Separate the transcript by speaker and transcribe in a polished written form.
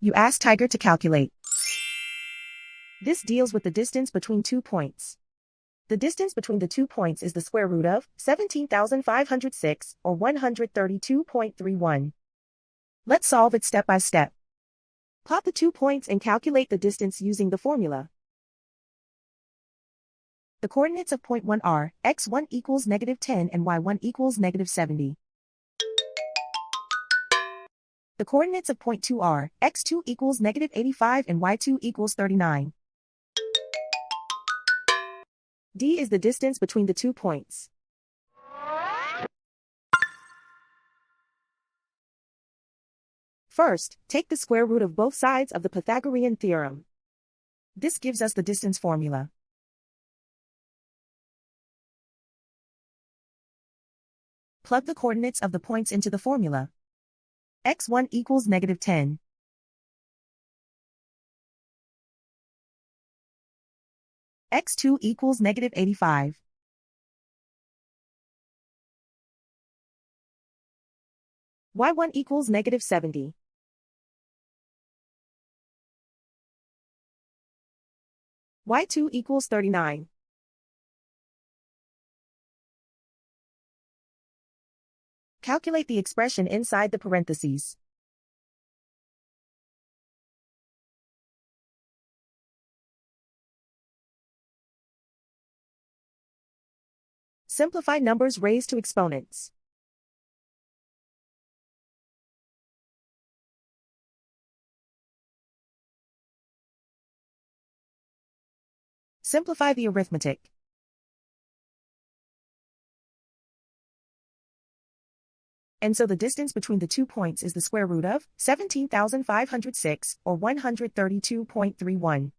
Speaker 1: You ask Tiger to calculate. This deals with the distance between 2 points. The distance between the 2 points is the square root of 17,506, or 132.31. Let's solve it step by step. Plot the 2 points and calculate the distance using the formula. The coordinates of point 1 are x1 equals -10 and y1 equals -70. The coordinates of point 2 are x2 equals -85 and y2 equals 39. D is the distance between the 2 points. First, take the square root of both sides of the Pythagorean theorem. This gives us the distance formula. Plug the coordinates of the points into the formula. x1 equals -10. x2 equals -85. y1 equals -70. y2 equals 39. Calculate the expression inside the parentheses. Simplify numbers raised to exponents. Simplify the arithmetic. And so the distance between the 2 points is the square root of 17,506, or 132.31.